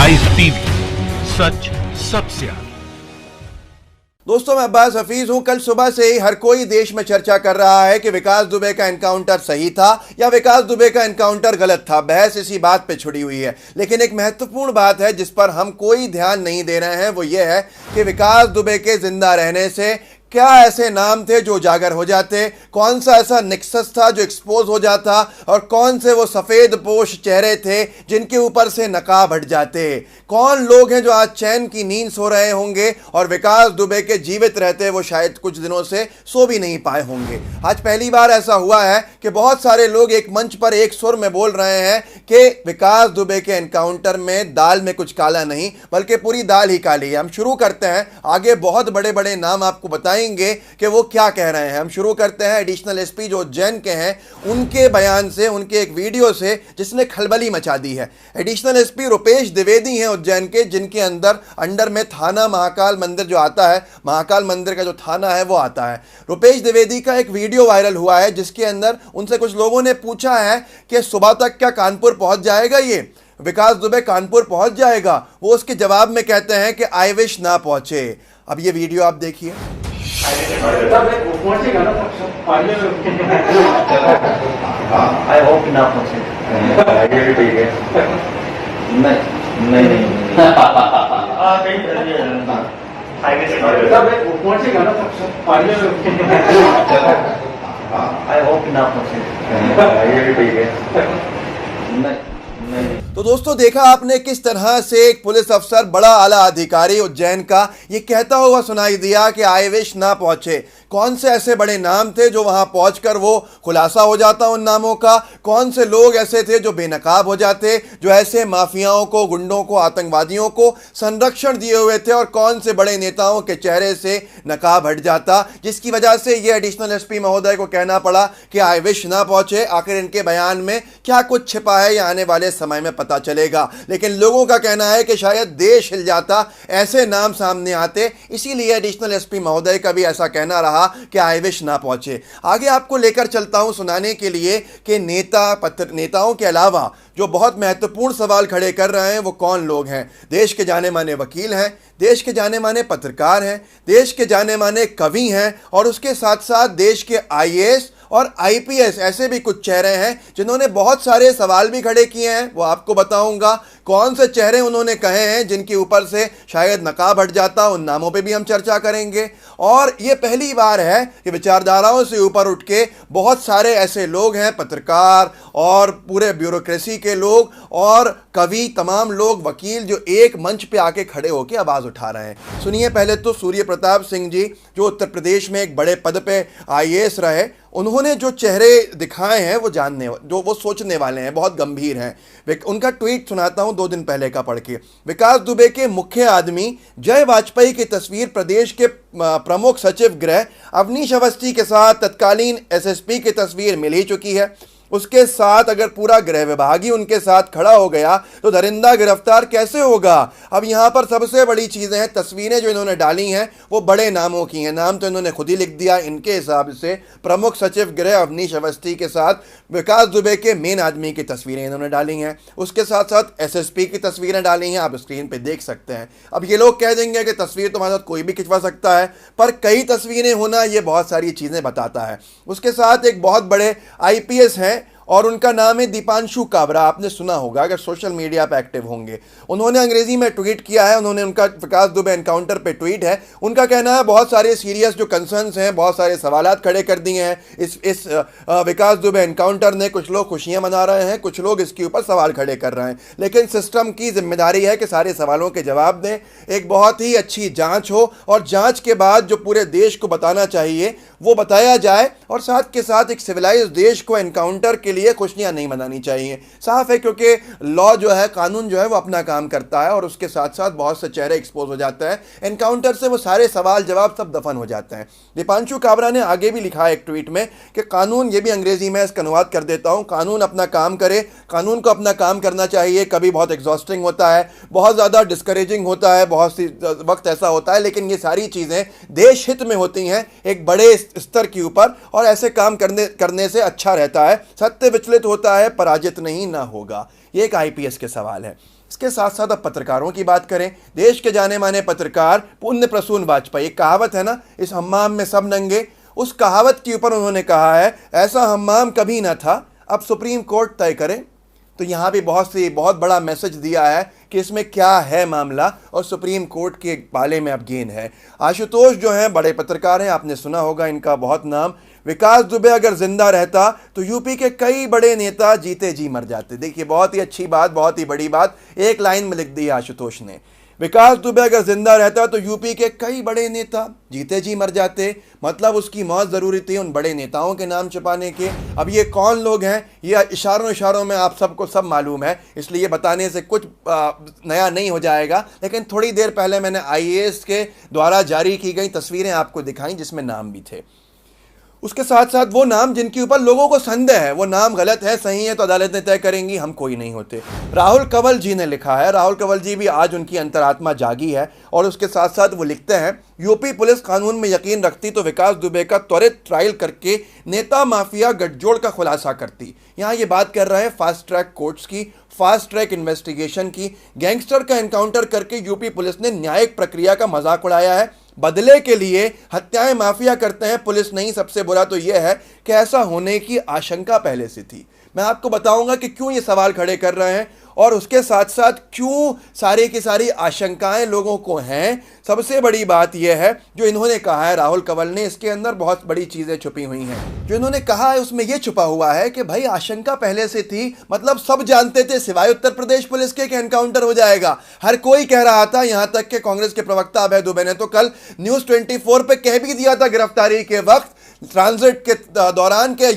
Live TV, सच सबसे आगे। दोस्तों, मैं अब्बास हफीज हूं। कल सुबह से ही हर कोई देश में चर्चा कर रहा है कि विकास दुबे का एनकाउंटर सही था या विकास दुबे का एनकाउंटर गलत था। बहस इसी बात पे छुड़ी हुई है, लेकिन एक महत्वपूर्ण बात है जिस पर हम कोई ध्यान नहीं दे रहे हैं, वो ये है कि विकास दुबे के जिंदा रहने से क्या ऐसे नाम थे जो उजागर हो जाते, कौन सा ऐसा निक्सस था जो एक्सपोज हो जाता, और कौन से वो सफ़ेद पोश चेहरे थे जिनके ऊपर से नकाब हट जाते। कौन लोग हैं जो आज चैन की नींद सो रहे होंगे और विकास दुबे के जीवित रहते वो शायद कुछ दिनों से सो भी नहीं पाए होंगे। आज पहली बार ऐसा हुआ है कि बहुत सारे लोग एक मंच पर एक सुर में बोल रहे हैं कि विकास दुबे के एनकाउंटर में दाल में कुछ काला नहीं, बल्कि पूरी दाल ही काली है। हम शुरू करते हैं, आगे बहुत बड़े बड़े नाम आपको बताएंगे कि वो क्या कह रहे हैं। हम शुरू करते हैं एडिशनल एसपी जो उज्जैन के हैं, उनके बयान से, उनके एक वीडियो से जिसने खलबली मचा दी है। एडिशनल एसपी रुपेश द्विवेदी हैं उज्जैन के, जिनके अंडर में थाना महाकाल मंदिर जो आता है, महाकाल मंदिर का जो थाना है वो आता है। रुपेश द्विवेदी का एक वीडियो वायरल हुआ है जिसके अंदर उनसे कुछ लोगों ने पूछा है कि सुबह तक क्या कानपुर पहुंच जाएगा, ये विकास दुबे कानपुर पहुंच जाएगा। वो उसके जवाब में कहते हैं कि आई विश ना पहुंचे। अब ये वीडियो आप देखिए। आई होप ना पहुंचे। नहीं आई होप ना पहुंचे। तो दोस्तों, देखा आपने किस तरह से एक पुलिस अफसर, बड़ा आला अधिकारी उज्जैन का, ये कहता हुआ सुनाई दिया कि आई विश ना पहुंचे। कौन से ऐसे बड़े नाम थे जो वहां पहुंचकर वो खुलासा हो जाता उन नामों का? कौन से लोग ऐसे थे जो बेनकाब हो जाते, जो ऐसे माफियाओं को, गुंडों को, आतंकवादियों को संरक्षण दिए हुए थे? और कौन से बड़े नेताओं के चेहरे से नकाब हट जाता, जिसकी वजह से ये एडिशनल एसपी महोदय को कहना पड़ा कि आई विश ना पहुंचे? आखिर इनके बयान में क्या कुछ छिपा है, या आने वाले समय में पता चलेगा। लेकिन लोगों का कहना है कि शायद देश हिल जाता, ऐसे नाम सामने आते। इसीलिए एडिशनल एसपी महोदय का भी ऐसा कहना रहा कि आई विश ना पहुंचे। आगे आपको लेकर चलता हूं सुनाने के लिए कि नेताओं के अलावा जो बहुत महत्वपूर्ण सवाल खड़े कर रहे हैं वो कौन लोग हैं। देश के जाने माने वकील हैं, देश के जाने माने पत्रकार हैं, देश के जाने माने कवि हैं, और उसके साथ साथ देश के आईएएस और आईपीएस ऐसे भी कुछ चेहरे हैं जिन्होंने बहुत सारे सवाल भी खड़े किए हैं। वो आपको बताऊंगा कौन से चेहरे उन्होंने कहे हैं जिनके ऊपर से शायद नकाब हट जाता, उन नामों पे भी हम चर्चा करेंगे। और ये पहली बार है कि विचारधाराओं से ऊपर उठ के बहुत सारे ऐसे लोग हैं, पत्रकार और पूरे ब्यूरोक्रेसी के लोग और कवि, तमाम लोग, वकील, जो एक मंच पे आके खड़े होकर आवाज़ उठा रहे हैं। सुनिए पहले तो सूर्य प्रताप सिंह जी, जो उत्तर प्रदेश में एक बड़े पद पे आईएएस रहे, उन्होंने जो चेहरे दिखाए हैं वो सोचने वाले हैं, बहुत गंभीर हैं। उनका ट्वीट सुनाता हूं 2 दिन पहले का पढ़ के। विकास दुबे के मुख्य आदमी जय वाजपेयी की तस्वीर प्रदेश के प्रमुख सचिव गृह अवनीश अवस्थी के साथ तत्कालीन एसएसपी की तस्वीर मिल ही चुकी है। उसके साथ अगर पूरा गृह विभाग ही उनके साथ खड़ा हो गया तो दरिंदा गिरफ्तार कैसे होगा? अब यहाँ पर सबसे बड़ी चीज़ें हैं, तस्वीरें जो इन्होंने डाली हैं वो बड़े नामों की हैं। नाम तो इन्होंने खुद ही लिख दिया। इनके हिसाब से प्रमुख सचिव गृह अवनीश अवस्थी के साथ विकास दुबे के मेन आदमी की तस्वीरें इन्होंने डाली हैं। उसके साथ साथ एसएसपी की तस्वीरें डाली हैं, आप स्क्रीन पर देख सकते हैं। अब ये लोग कह देंगे कि तस्वीर तुम्हारे साथ कोई भी खिंचवा सकता है, पर कई तस्वीरें होना ये बहुत सारी चीज़ें बताता है। उसके साथ एक बहुत बड़े आईपीएस हैं और उनका नाम है दीपांशु काबरा। आपने सुना होगा अगर सोशल मीडिया पे एक्टिव होंगे। उन्होंने अंग्रेजी में ट्वीट किया है। उन्होंने उनका विकास दुबे एनकाउंटर पे ट्वीट है। उनका कहना है बहुत सारे सीरियस जो कंसर्न्स हैं, बहुत सारे सवालात खड़े कर दिए हैं इस विकास दुबे एनकाउंटर ने। कुछ लोग खुशियां मना रहे हैं, कुछ लोग इसके ऊपर सवाल खड़े कर रहे हैं, लेकिन सिस्टम की जिम्मेदारी है कि सारे सवालों के जवाब दें। एक बहुत ही अच्छी जाँच हो और जाँच के बाद जो पूरे देश को बताना चाहिए वो बताया जाए, और साथ के साथ एक सिविलाइज्ड देश को एनकाउंटर के लिए खुशियां नहीं मनानी चाहिए। साफ है, क्योंकि लॉ जो है, कानून जो है वो अपना काम करता है, और उसके साथ साथ बहुत से चेहरे एक्सपोज हो जाते हैं। एनकाउंटर से वो सारे सवाल जवाब सब दफन हो जाते हैं। दीपांशु काबरा ने आगे भी लिखा है एक ट्वीट में कि कानून, ये भी अंग्रेजी में इसका अनुवाद कर देता हूँ, कानून अपना काम करे, कानून को अपना काम करना चाहिए। कभी बहुत एग्जॉस्टिंग होता है, बहुत ज़्यादा डिस्करेजिंग होता है, बहुत सी वक्त ऐसा होता है, लेकिन ये सारी चीज़ें देश हित में होती हैं। एक बड़े स्तर के ऊपर, और ऐसे काम करने से अच्छा रहता है। सत्य विचलित होता है, पराजित नहीं ना होगा। ये एक आईपीएस के सवाल है। इसके साथ साथ अब पत्रकारों की बात करें। देश के जाने माने पत्रकार पुण्य प्रसून वाजपेयी, एक कहावत है ना, इस हम्माम में सब नंगे, उस कहावत के ऊपर उन्होंने कहा है ऐसा हम्माम कभी ना था, अब सुप्रीम कोर्ट तय करे। तो यहाँ भी बहुत बड़ा मैसेज दिया है कि इसमें क्या है मामला, और सुप्रीम कोर्ट के पाले में अब गेंद है। आशुतोष जो हैं बड़े पत्रकार हैं, आपने सुना होगा इनका बहुत नाम। विकास दुबे अगर जिंदा रहता तो यूपी के कई बड़े नेता जीते जी मर जाते। देखिए बहुत ही अच्छी बात, बहुत ही बड़ी बात एक लाइन में लिख दी है आशुतोष ने। विकास दुबे अगर जिंदा रहता तो यूपी के कई बड़े नेता जीते जी मर जाते। मतलब उसकी मौत ज़रूरी थी उन बड़े नेताओं के नाम छुपाने के। अब ये कौन लोग हैं, ये इशारों में आप सबको सब मालूम है, इसलिए बताने से कुछ नया नहीं हो जाएगा। लेकिन थोड़ी देर पहले मैंने आईएएस के द्वारा जारी की गई तस्वीरें आपको दिखाई जिसमें नाम भी थे। उसके साथ साथ वो नाम जिनके ऊपर लोगों को संदेह है, वो नाम गलत है सही है तो अदालतें तय करेंगी, हम कोई नहीं होते। राहुल कंवल जी ने लिखा है, राहुल कंवल जी भी आज उनकी अंतरात्मा जागी है, और उसके साथ साथ वो लिखते हैं यूपी पुलिस कानून में यकीन रखती तो विकास दुबे का त्वरित ट्रायल करके नेता माफिया गठजोड़ का खुलासा करती। यहाँ ये बात कर रहे हैं फास्ट ट्रैक कोर्ट्स की, फास्ट ट्रैक इन्वेस्टिगेशन की। गैंगस्टर का एनकाउंटर करके यूपी पुलिस ने न्यायिक प्रक्रिया का मजाक उड़ाया है। बदले के लिए हत्याएं माफिया करते हैं, पुलिस नहीं। सबसे बुरा तो यह है कि ऐसा होने की आशंका पहले से थी। मैं आपको बताऊंगा कि क्यों ये सवाल खड़े कर रहे हैं, और उसके साथ साथ क्यों सारी की सारी आशंकाएं लोगों को हैं। सबसे बड़ी बात यह है जो इन्होंने कहा है राहुल कंवल ने, इसके अंदर बहुत बड़ी चीज़ें छुपी हुई हैं। जो इन्होंने कहा है उसमें यह छुपा हुआ है कि भाई आशंका पहले से थी, मतलब सब जानते थे सिवाय उत्तर प्रदेश पुलिस के कि एनकाउंटर हो जाएगा। हर कोई कह रहा था, यहां तक कि कांग्रेस के प्रवक्ता अभय दुबे ने तो कल न्यूज़ 24 पे कह भी दिया था गिरफ्तारी के वक्त, ट्रांजिट के दौरान के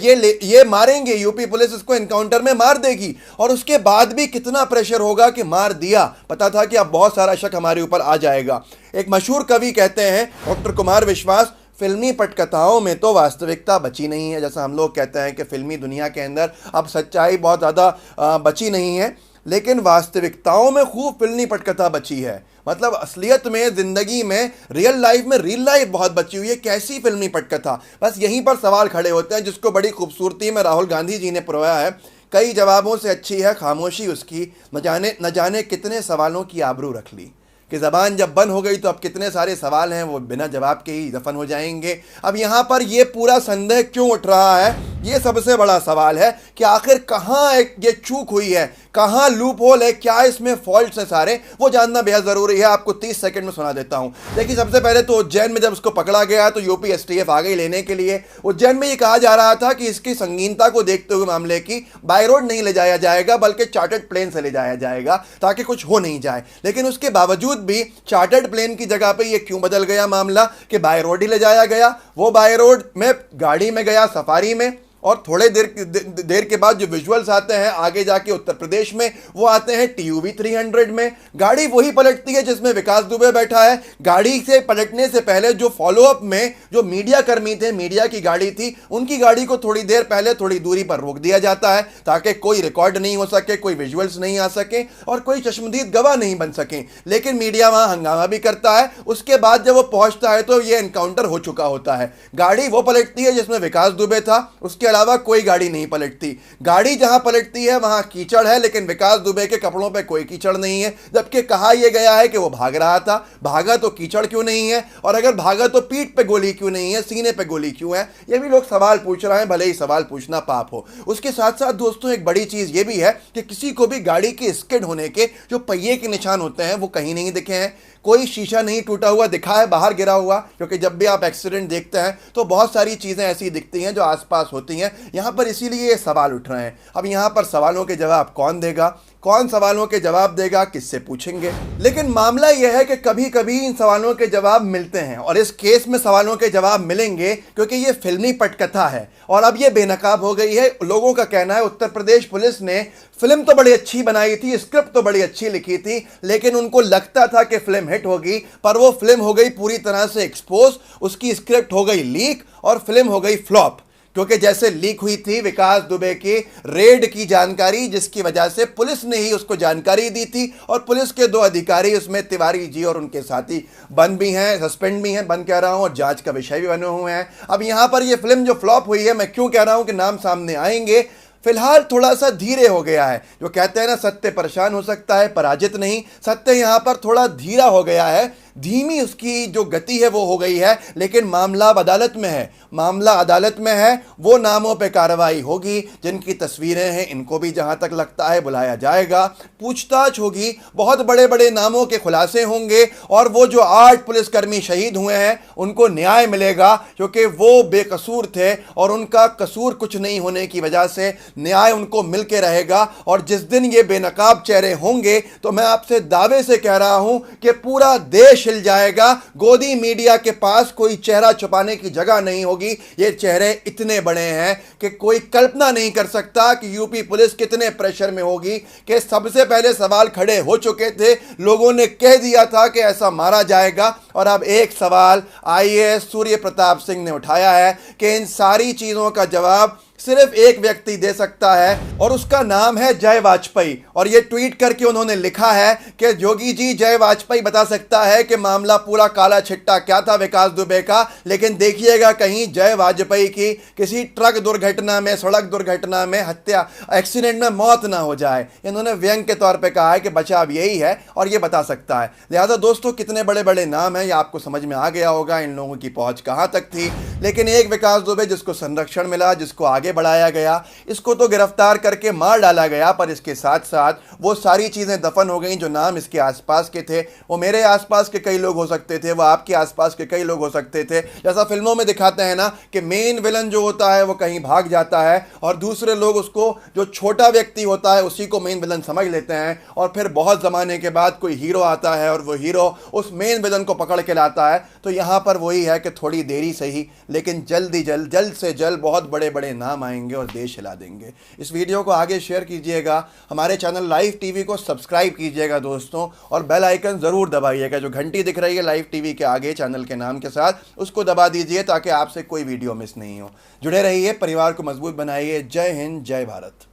ये मारेंगे, यूपी पुलिस इसको एनकाउंटर में मार देगी। और उसके बाद भी कितना प्रेशर होगा कि मार दिया, पता था कि अब बहुत सारा शक हमारे ऊपर आ जाएगा। एक मशहूर कवि कहते हैं, डॉक्टर कुमार विश्वास, फिल्मी पटकथाओं में तो वास्तविकता बची नहीं है। जैसा हम लोग कहते हैं कि फिल्मी दुनिया के अंदर अब सच्चाई बहुत ज़्यादा बची नहीं है, लेकिन वास्तविकताओं में खूब फिल्मी पटकथा बची है। मतलब असलियत में, जिंदगी में, रियल लाइफ बहुत बची हुई है। कैसी फिल्मी पटकथा, बस यहीं पर सवाल खड़े होते हैं, जिसको बड़ी खूबसूरती में राहुल गांधी जी ने परोया है। कई जवाबों से अच्छी है खामोशी उसकी, न जाने कितने सवालों की आबरू रख ली। कि ज़बान जब बंद हो गई तो अब कितने सारे सवाल हैं वो बिना जवाब के ही दफन हो जाएंगे। अब यहाँ पर ये पूरा संदेह क्यों उठ रहा है, ये सबसे बड़ा सवाल है कि आखिर कहाँ ये चूक हुई है, कहाँ लूप होल है, क्या इसमें फॉल्ट्स हैं सारे, वो जानना बेहद ज़रूरी है। आपको 30 सेकंड में सुना देता हूँ। देखिए सबसे पहले तो उज्जैन में जब उसको पकड़ा गया तो यूपी एसटीएफ आ गई लेने के लिए। उज्जैन में ये कहा जा रहा था कि इसकी संगीनता को देखते हुए मामले की बाय रोड नहीं ले जाया जाएगा बल्कि चार्टर्ड प्लेन से ले जाया जाएगा ताकि कुछ हो नहीं जाए। लेकिन उसके बावजूद भी चार्टर्ड प्लेन की जगह पे ये क्यों बदल गया मामला कि बाय रोड ही ले जाया गया। वो बाय रोड में गाड़ी में गया सफारी में, और थोड़े देर के बाद जो विजुअल्स आते हैं आगे जाके उत्तर प्रदेश में, वो आते हैं TUV 300 में। गाड़ी वही पलटती है जिसमें विकास दुबे बैठा है। गाड़ी से पलटने से पहले जो फॉलोअप में जो मीडिया कर्मी थे, मीडिया की गाड़ी थी, उनकी गाड़ी को थोड़ी देर पहले थोड़ी दूरी पर रोक दिया जाता है ताकि कोई रिकॉर्ड नहीं हो सके, कोई विजुअल्स नहीं आ सके और कोई चश्मदीद गवाह नहीं बन सके। लेकिन मीडिया वहां हंगामा भी करता है। उसके बाद जब वो पहुंचता है तो ये एनकाउंटर हो चुका होता है। गाड़ी वो पलटती है जिसमें विकास दुबे था, उसके अलावा कोई गाड़ी नहीं पलटती। गाड़ी जहां पलटती है वहां कीचड़ है, लेकिन विकास दुबे के कपड़ों पे कोई कीचड़ नहीं है। जबकि कहा यह गया है कि वो भाग रहा था। भागा तो कीचड़ क्यों नहीं है, और अगर भागा तो पीठ पे गोली क्यों नहीं है, सीने पे गोली क्यों है, ये भी लोग सवाल पूछ रहे हैं, भले ही सवाल पूछना पाप हो। उसके साथ साथ दोस्तों एक बड़ी चीज ये भी है कि किसी को भी गाड़ी के स्किड होने के जो पहिए के निशान होते हैं वो कहीं नहीं दिखे हैं। कोई शीशा नहीं टूटा हुआ दिखा है बाहर गिरा हुआ, क्योंकि जब भी आप एक्सीडेंट देखते हैं तो बहुत सारी चीज़ें ऐसी दिखती हैं जो आसपास होती हैं। यहाँ पर इसीलिए ये सवाल उठ रहे हैं। अब यहाँ पर सवालों के जवाब कौन देगा, कौन सवालों के जवाब देगा, किससे पूछेंगे। लेकिन मामला यह है कि कभी कभी इन सवालों के जवाब मिलते हैं, और इस केस में सवालों के जवाब मिलेंगे क्योंकि ये फिल्मी पटकथा है और अब ये बेनकाब हो गई है। लोगों का कहना है उत्तर प्रदेश पुलिस ने फिल्म तो बड़ी अच्छी बनाई थी, स्क्रिप्ट तो बड़ी अच्छी लिखी थी, लेकिन उनको लगता था कि फिल्म हिट होगी, पर वो फिल्म हो गई पूरी तरह से एक्सपोज, उसकी स्क्रिप्ट हो गई लीक और फिल्म हो गई फ्लॉप। क्योंकि जैसे लीक हुई थी विकास दुबे की रेड की जानकारी, जिसकी वजह से पुलिस ने ही उसको जानकारी दी थी और पुलिस के 2 अधिकारी उसमें तिवारी जी और उनके साथी बंद भी हैं, सस्पेंड भी हैं, बंद कह रहा हूं, और जांच का विषय भी बने हुए हैं। अब यहां पर यह फिल्म जो फ्लॉप हुई है, मैं क्यों कह रहा हूं कि नाम सामने आएंगे, फिलहाल थोड़ा सा धीरे हो गया है। जो कहते हैं ना, सत्य परेशान हो सकता है, पराजित नहीं। सत्य यहां पर थोड़ा धीरा हो गया है, धीमी उसकी जो गति है वो हो गई है, लेकिन मामला अब अदालत में है, मामला अदालत में है। वो नामों पे कार्रवाई होगी, जिनकी तस्वीरें हैं इनको भी जहां तक लगता है बुलाया जाएगा, पूछताछ होगी, बहुत बड़े बड़े नामों के खुलासे होंगे, और वो जो 8 पुलिसकर्मी शहीद हुए हैं उनको न्याय मिलेगा, क्योंकि वो बेकसूर थे और उनका कसूर कुछ नहीं होने की वजह से न्याय उनको मिल के रहेगा। और जिस दिन ये बेनकाब चेहरे होंगे तो मैं आपसे दावे से कह रहा हूं कि पूरा देश हिल जाएगा। गोदी मीडिया के पास कोई चेहरा छुपाने की जगह नहीं होगी। ये चेहरे इतने बड़े हैं कि कोई कल्पना नहीं कर सकता कि यूपी पुलिस कितने प्रेशर में होगी। कि सबसे पहले सवाल खड़े हो चुके थे, लोगों ने कह दिया था कि ऐसा मारा जाएगा, और अब एक सवाल आईएएस सूर्य प्रताप सिंह ने उठाया है कि इन सारी चीजों का जवाब सिर्फ एक व्यक्ति दे सकता है, और उसका नाम है जय वाजपेयी। और ये ट्वीट करके उन्होंने लिखा है कि योगी जी, जय वाजपेयी बता सकता है कि मामला पूरा काला छिट्टा क्या था विकास दुबे का, लेकिन देखिएगा कहीं जय वाजपेयी की किसी ट्रक दुर्घटना में, सड़क दुर्घटना में, हत्या एक्सीडेंट में मौत ना हो जाए। इन्होंने व्यंग के तौर पर कहा है कि बचाव यही है और ये बता सकता है। लिहाजा दोस्तों, कितने बड़े बड़े नाम हैं, ये आपको समझ में आ गया होगा इन लोगों की पहुंच कहां तक थी। लेकिन एक विकास दुबे जिसको संरक्षण मिला, जिसको आगे बढ़ाया गया, इसको तो गिरफ्तार करके मार डाला गया, पर इसके साथ साथ वो सारी चीजें दफन हो गई जो नाम इसके आसपास के थे। वो मेरे आसपास के कई लोग हो सकते थे, वो आपके आसपास के कई लोग हो सकते थे। जैसा फिल्मों में दिखाते हैं ना कि मेन विलन जो होता है वो कहीं भाग जाता है और दूसरे लोग उसको, जो छोटा व्यक्ति होता है, उसी को मेन विलन समझ लेते हैं, और फिर बहुत जमाने के बाद कोई हीरो आता है और वो हीरो उस मेन विलन को पकड़ के लाता है। तो यहां पर वही है कि थोड़ी देरी सही, लेकिन जल्द से जल्द बहुत बड़े बड़े नाम आएंगे और देश हिला देंगे। इस वीडियो को आगे शेयर कीजिएगा, हमारे चैनल लाइव टीवी को सब्सक्राइब कीजिएगा दोस्तों, और बेल आइकन ज़रूर दबाइएगा। जो घंटी दिख रही है लाइव टीवी के आगे चैनल के नाम के साथ, उसको दबा दीजिए ताकि आपसे कोई वीडियो मिस नहीं हो। जुड़े रहिए, परिवार को मजबूत बनाइए। जय हिंद, जय भारत।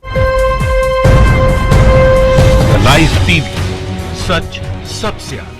लाइव टीवी, सच सबसे आगे।